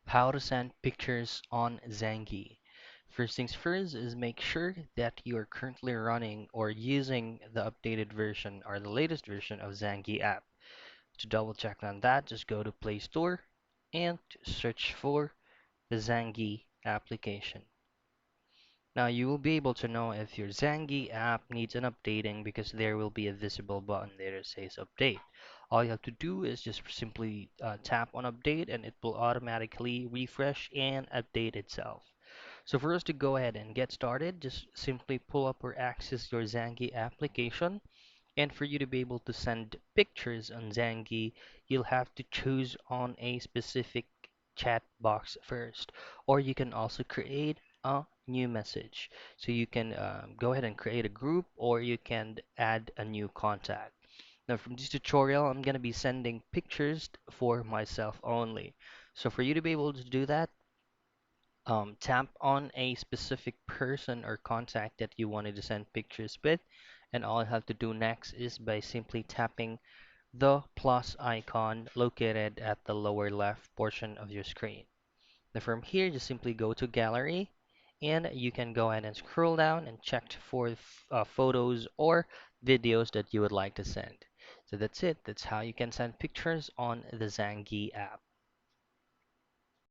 How to send pictures on Zangi. First things first is make sure that you are currently running or using the updated version or the latest version of Zangi app. To double check on that, just go to Play Store and search for the Zangi application. Now you will be able to know if your Zangi app needs an updating because there will be a visible button there that says update. All you have to do is just simply tap on update and it will automatically refresh and update itself. So for us to go ahead and get started, just simply pull up or access your Zangi application. And for you to be able to send pictures on Zangi, you'll have to choose on a specific chat box first. Or you can also create a new message. So you can go ahead and create a group or you can add a new contact. Now from this tutorial, I'm going to be sending pictures for myself only. So for you to be able to do that, tap on a specific person or contact that you wanted to send pictures with, and all you have to do next is by simply tapping the plus icon located at the lower left portion of your screen. Now from here, just simply go to gallery and you can go ahead and scroll down and check for photos or videos that you would like to send. So that's it. That's how you can send pictures on the Zangi app.